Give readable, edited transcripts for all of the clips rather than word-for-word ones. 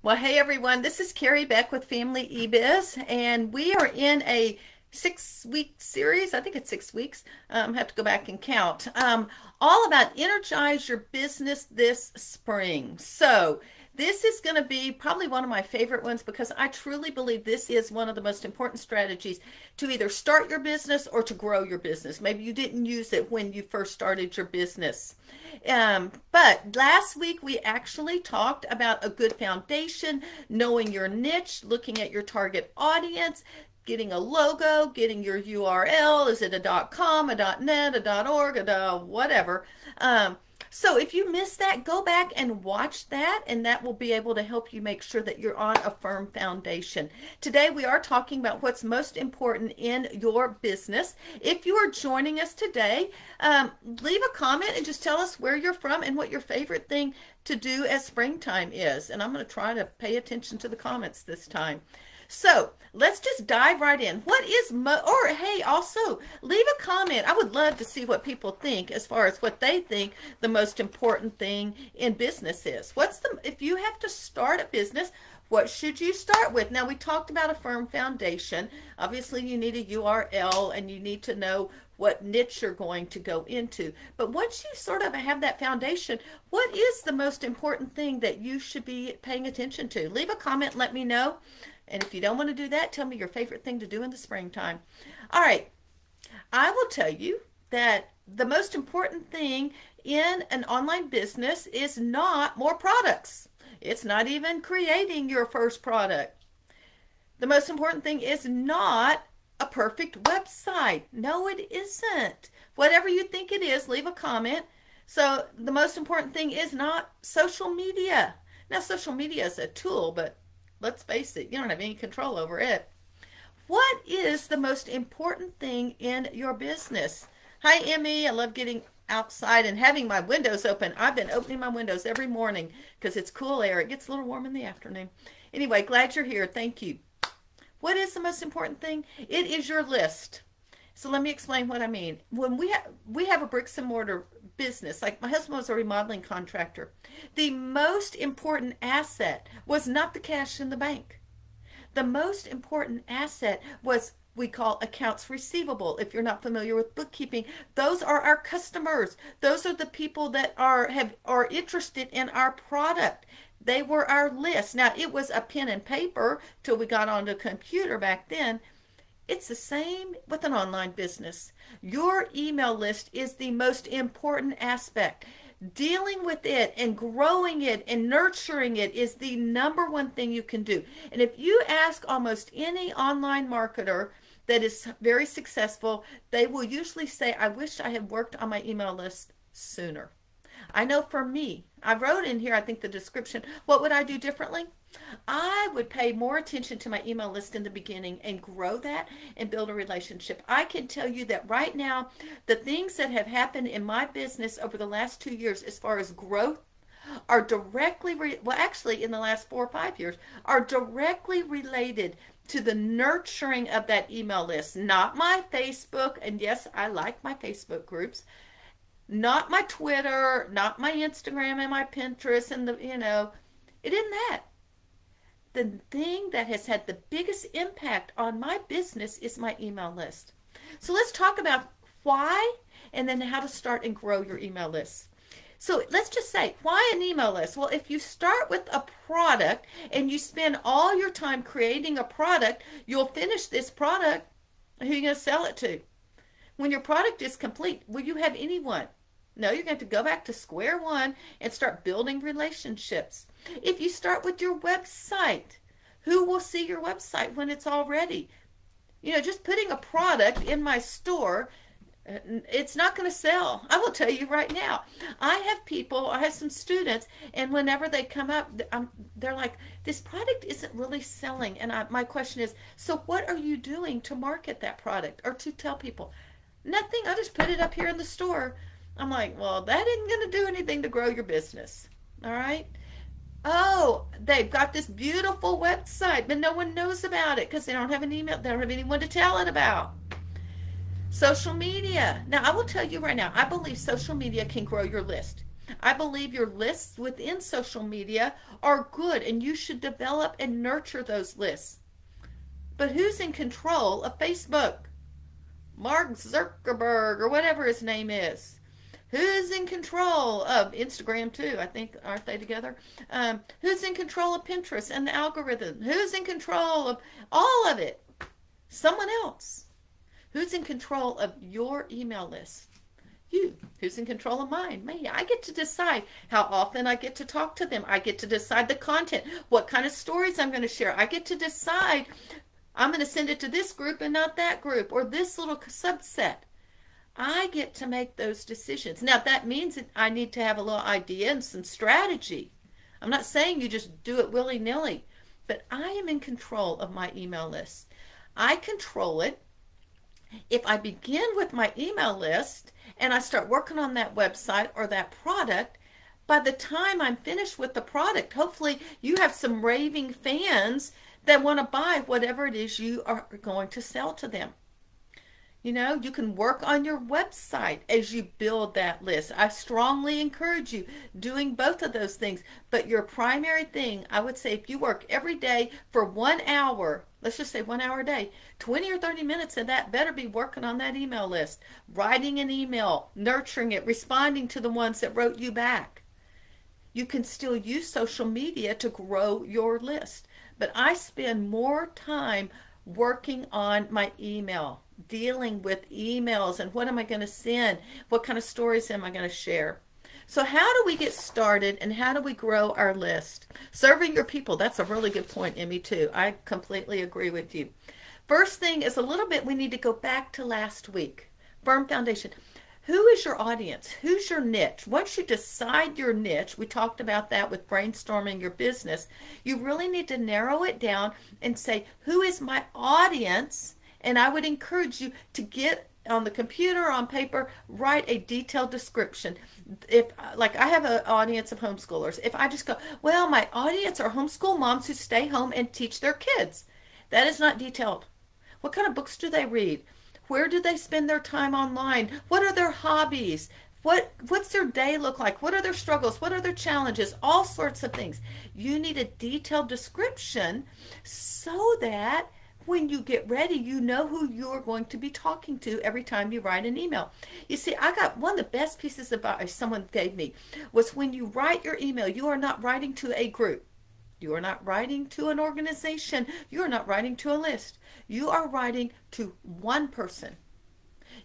Well, hey everyone, this is Carrie Beck with Family eBiz, and we are in a 6 week series. I think it's 6 weeks. Have to go back and count. All about energize your business this spring. So, this is going to be probably one of my favorite ones because I truly believe this is one of the most important strategies to either start your business or to grow your business. Maybe you didn't use it when you first started your business. But last week we actually talked about a good foundation, knowing your niche, looking at your target audience, getting a logo, getting your URL. Is it a .com, a .net, a .org, a whatever? So if you missed that, go back and watch that, and that will be able to help you make sure that you're on a firm foundation. Today we are talking about what's most important in your business. If you are joining us today, leave a comment and just tell us where you're from and what your favorite thing to do as springtime is. And I'm going to try to pay attention to the comments this time. So let's just dive right in. What is or hey, also leave a comment. I would love to see what people think as far as what they think the most important thing in business is. If you have to start a business, what should you start with? Now, we talked about a firm foundation. Obviously, you need a URL and you need to know what niche you're going to go into. But once you sort of have that foundation, what is the most important thing that you should be paying attention to? Leave a comment, let me know. And if you don't want to do that, tell me your favorite thing to do in the springtime. All right. I will tell you that the most important thing in an online business is not more products. It's not even creating your first product. The most important thing is not a perfect website. No, it isn't. Whatever you think it is, leave a comment. So the most important thing is not social media. Now, social media is a tool, but let's face it, you don't have any control over it. What is the most important thing in your business? Hi, Emmy. I love getting outside and having my windows open. I've been opening my windows every morning because it's cool air. It gets a little warm in the afternoon. Anyway, glad you're here. Thank you. What is the most important thing? It is your list. So let me explain what I mean. When we have a bricks and mortar business, like my husband was a remodeling contractor, the most important asset was not the cash in the bank. The most important asset was we call accounts receivable. If you're not familiar with bookkeeping, those are our customers. Those are the people that are interested in our product. They were our list. Now, it was a pen and paper till we got onto a computer back then. It's the same with an online business. Your email list is the most important aspect. Dealing with it and growing it and nurturing it is the number one thing you can do. And if you ask almost any online marketer that is very successful, they will usually say, I wish I had worked on my email list sooner. I know for me, I wrote in here, I think the description, what would I do differently? I would pay more attention to my email list in the beginning and grow that and build a relationship. I can tell you that right now, the things that have happened in my business over the last 2 years as far as growth are directly, well, actually in the last 4 or 5 years, are directly related to the nurturing of that email list. Not my Facebook, and yes, I like my Facebook groups. Not my Twitter, not my Instagram and my Pinterest and it isn't that. The thing that has had the biggest impact on my business is my email list. So let's talk about why and then how to start and grow your email list. So let's just say, why an email list? Well, if you start with a product and you spend all your time creating a product, you'll finish this product. Who are you going to sell it to? When your product is complete, will you have anyone? No, you're going to go back to square one and start building relationships. If you start with your website, who will see your website when it's all ready? Just putting a product in my store, it's not going to sell. I will tell you right now. I have some students, and whenever they come up, they're like, this product isn't really selling. And my question is, so what are you doing to market that product or to tell people? Nothing. I just put it up here in the store. I'm like, well, that isn't going to do anything to grow your business. All right. Oh, they've got this beautiful website, but no one knows about it because they don't have an email. They don't have anyone to tell it about. Social media. Now, I will tell you right now, I believe social media can grow your list. I believe your lists within social media are good and you should develop and nurture those lists. But who's in control of Facebook? Mark Zuckerberg or whatever his name is. Who's in control of Instagram too? I think, aren't they together? Who's in control of Pinterest and the algorithm? Who's in control of all of it? Someone else. Who's in control of your email list? You. Who's in control of mine? Me. I get to decide how often I get to talk to them. I get to decide the content, what kind of stories I'm going to share. I get to decide I'm going to send it to this group and not that group, or this little subset. I get to make those decisions. Now, that means that I need to have a little idea and some strategy. I'm not saying you just do it willy-nilly, but I am in control of my email list. I control it. If I begin with my email list and I start working on that website or that product, by the time I'm finished with the product, hopefully you have some raving fans that want to buy whatever it is you are going to sell to them. You know, you can work on your website as you build that list. I strongly encourage you doing both of those things. But your primary thing, I would say, if you work every day for 1 hour, let's just say 1 hour a day, 20 or 30 minutes of that better be working on that email list, writing an email, nurturing it, responding to the ones that wrote you back. You can still use social media to grow your list. But I spend more time working on my email, dealing with emails and what am I going to send? What kind of stories am I going to share? So how do we get started and how do we grow our list? Serving your people, that's a really good point, Emmy, too. I completely agree with you. First thing is a little bit we need to go back to last week. Firm foundation. Who is your audience? Who's your niche? Once you decide your niche, we talked about that with brainstorming your business, you really need to narrow it down and say, who is my audience? And I would encourage you to get on the computer or on paper, write a detailed description. If, like, I have an audience of homeschoolers. If I just go, well, my audience are homeschool moms who stay home and teach their kids. That is not detailed. What kind of books do they read? Where do they spend their time online? What are their hobbies? What's their day look like? What are their struggles? What are their challenges? All sorts of things. You need a detailed description so that when you get ready, you know who you're going to be talking to every time you write an email. You see, I got one of the best pieces of advice someone gave me was when you write your email, you are not writing to a group. You are not writing to an organization. You are not writing to a list. You are writing to one person.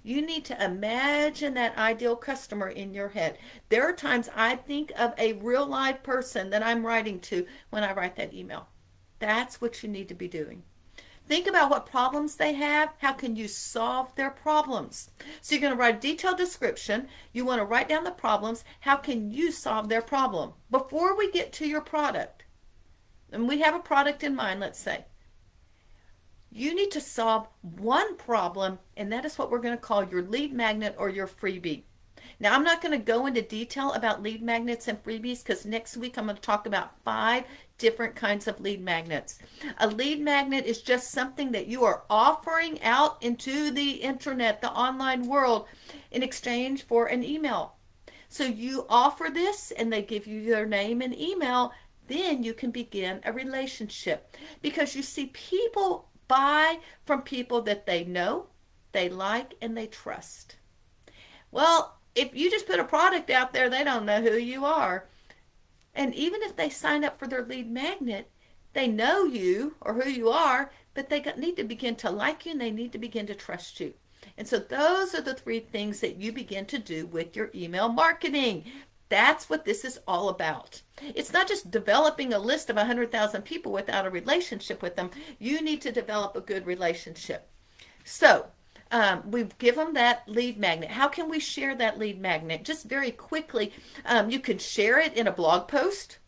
You need to imagine that ideal customer in your head. There are times I think of a real live person that I'm writing to when I write that email. That's what you need to be doing. Think about what problems they have. How can you solve their problems? So you're going to write a detailed description. You want to write down the problems. How can you solve their problem? Before we get to your product, and we have a product in mind, let's say, you need to solve one problem, and that is what we're going to call your lead magnet or your freebie. Now, I'm not going to go into detail about lead magnets and freebies because next week I'm going to talk about 5 different kinds of lead magnets. A lead magnet is just something that you are offering out into the internet, the online world, in exchange for an email. So you offer this and they give you their name and email, then you can begin a relationship. Because you see, people buy from people that they know, they like, and they trust. Well, if you just put a product out there, they don't know who you are. And even if they sign up for their lead magnet, they know you or who you are, but they need to begin to like you and they need to begin to trust you. And so those are the 3 things that you begin to do with your email marketing. That's what this is all about. It's not just developing a list of 100,000 people without a relationship with them. You need to develop a good relationship. So we've given that lead magnet. How can we share that lead magnet? Just very quickly, you could share it in a blog post.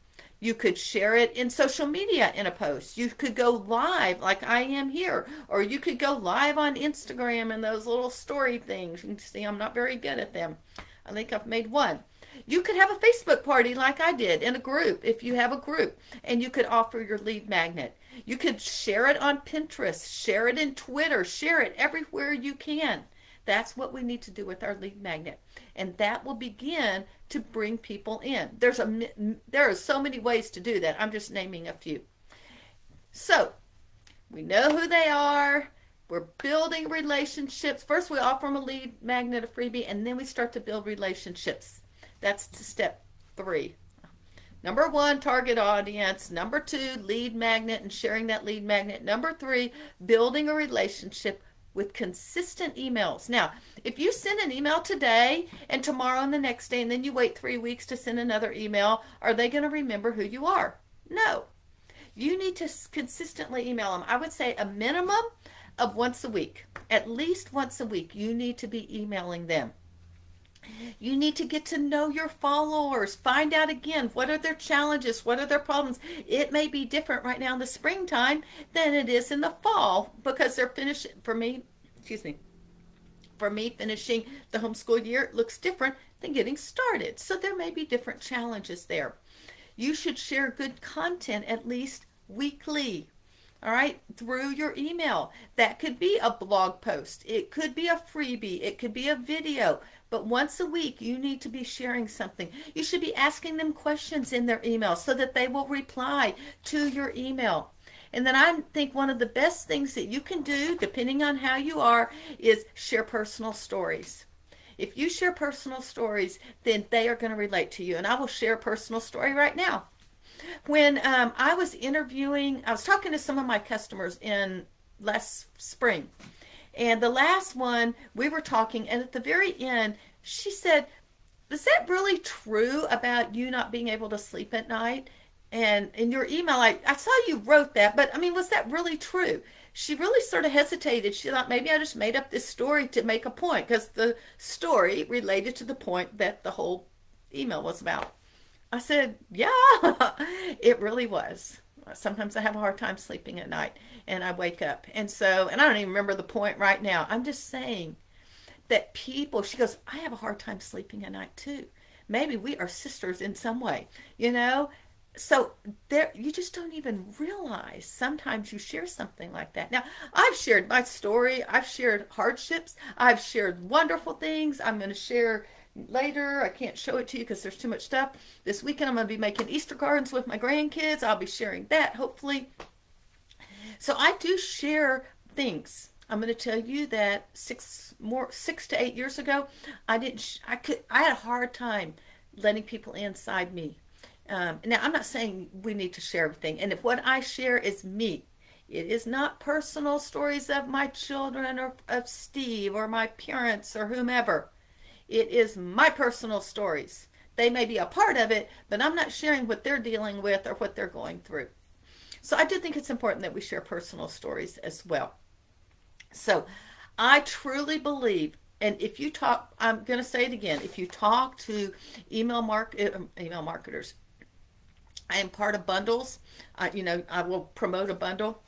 You could share it in social media in a post. You could go live like I am here. Or you could go live on Instagram and those little story things. You can see I'm not very good at them. I think I've made one. You could have a Facebook party like I did in a group if you have a group. And you could offer your lead magnet. You could share it on Pinterest. Share it in Twitter. Share it everywhere you can. That's what we need to do with our lead magnet. And that will begin to bring people in. There are so many ways to do that. I'm just naming a few. So we know who they are. We're building relationships. First, we offer them a lead magnet, a freebie, and then we start to build relationships. That's step 3. Number 1, target audience. Number 2, lead magnet and sharing that lead magnet. Number 3, building a relationship with consistent emails. Now, if you send an email today and tomorrow and the next day, and then you wait 3 weeks to send another email, are they going to remember who you are? No. You need to consistently email them. I would say a minimum of once a week. At least once a week, you need to be emailing them. You need to get to know your followers. Find out again, what are their challenges? What are their problems? It may be different right now in the springtime than it is in the fall because they're finishing, for me, finishing the homeschool year looks different than getting started. So there may be different challenges there. You should share good content at least weekly. All right, through your email. That could be a blog post. It could be a freebie. It could be a video. But once a week, you need to be sharing something. You should be asking them questions in their email so that they will reply to your email. And then I think one of the best things that you can do, depending on how you are, is share personal stories. If you share personal stories, then they are going to relate to you. And I will share a personal story right now. When I was talking to some of my customers in last spring. And the last one, we were talking, and at the very end, she said, "Is that really true about you not being able to sleep at night? And in your email, I saw you wrote that, but I mean, was that really true?" She really sort of hesitated. She thought, maybe I just made up this story to make a point, because the story related to the point that the whole email was about. I said, yeah, it really was. Sometimes I have a hard time sleeping at night and I wake up. And I don't even remember the point right now. I'm just saying that she goes, I have a hard time sleeping at night too. Maybe we are sisters in some way, So you just don't even realize sometimes you share something like that. Now, I've shared my story. I've shared hardships. I've shared wonderful things. I'm going to share later. I can't show it to you because there's too much stuff. This weekend I'm going to be making Easter gardens with my grandkids. I'll be sharing that hopefully. So I do share things. I'm going to tell you that 6 to 8 years ago, I had a hard time letting people inside me. Now I'm not saying we need to share everything. And if what I share is me, it is not personal stories of my children or of Steve or my parents or whomever. It is my personal stories. They may be a part of it, but I'm not sharing what they're dealing with or what they're going through. So I do think it's important that we share personal stories as well. So I truly believe, and if you talk, I'm going to say it again, if you talk to email marketers, I am part of bundles. I will promote a bundle.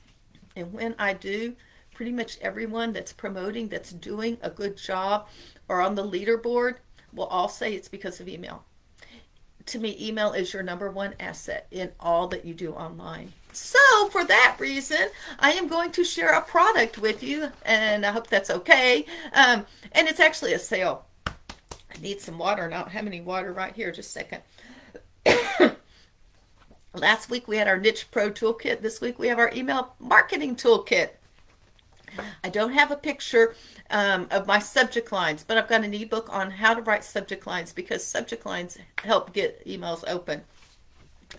And when I do, pretty much everyone that's promoting, that's doing a good job, or on the leaderboard, will all say it's because of email. To me, email is your #1 asset in all that you do online. So for that reason, I am going to share a product with you, and I hope that's okay. And it's actually a sale. I need some water, and I don't have any water right here. Just a second. Last week we had our Niche Pro Toolkit. This week we have our Email Marketing Toolkit. I don't have a picture of my subject lines, but I've got an ebook on how to write subject lines, because subject lines help get emails open.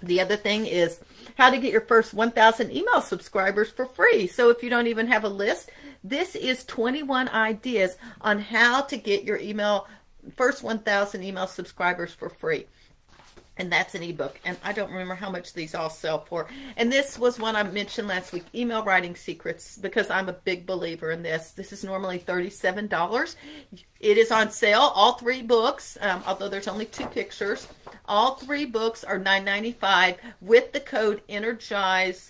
The other thing is how to get your first 1,000 email subscribers for free. So if you don't even have a list, this is 21 ideas on how to get your first 1,000 email subscribers for free. And that's an ebook. And I don't remember how much these all sell for. And this was one I mentioned last week, Email Writing Secrets, because I'm a big believer in this. This is normally $37. It is on sale, all 3 books, although there's only 2 pictures. All 3 books are $9.95 with the code Energize-Niche.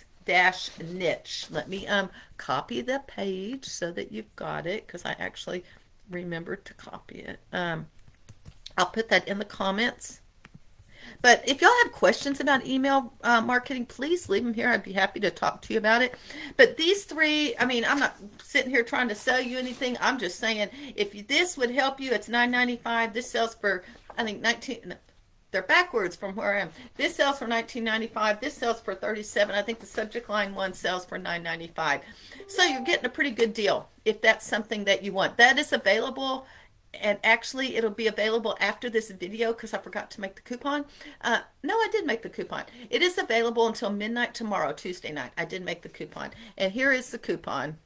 Let me copy the page so that you've got it, because I actually remembered to copy it. I'll put that in the comments. But if y'all have questions about email marketing, please leave them here. I'd be happy to talk to you about it. But these three, I mean, I'm not sitting here trying to sell you anything. I'm just saying if this would help you, it's $9.95. This sells for, I think, 19. They're backwards from where I am. This sells for $19.95. This sells for $37. I think the subject line one sells for $9.95. So you're getting a pretty good deal if that's something that you want. That is available, and actually it'll be available after this video because I forgot to make the coupon. No, I did make the coupon. It is available until midnight tomorrow, Tuesday night. I did make the coupon. And here is the coupon.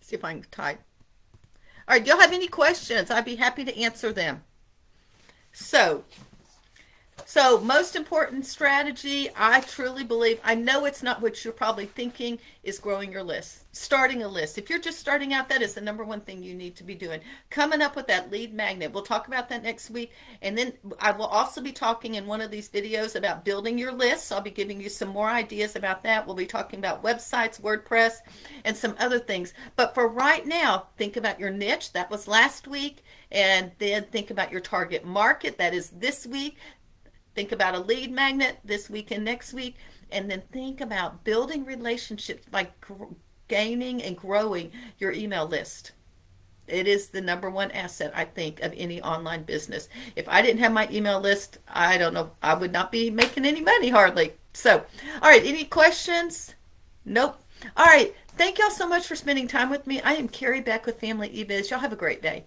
See if I can type. All right, do y'all have any questions? I'd be happy to answer them. So most important strategy, I truly believe, I know it's not what you're probably thinking, is growing your list, starting a list. If you're just starting out, that is the number one thing you need to be doing. Coming up with that lead magnet. We'll talk about that next week. And then I will also be talking in one of these videos about building your list. So I'll be giving you some more ideas about that. We'll be talking about websites, WordPress, and some other things. But for right now, think about your niche. That was last week. And then think about your target market. That is this week. Think about a lead magnet this week and next week, and then think about building relationships by gaining and growing your email list. It is the number one asset, I think, of any online business. If I didn't have my email list, I don't know, I would not be making any money hardly. So, all right, any questions? Nope. All right, thank y'all so much for spending time with me. I am Carrie Beck with Family eBiz. Y'all have a great day.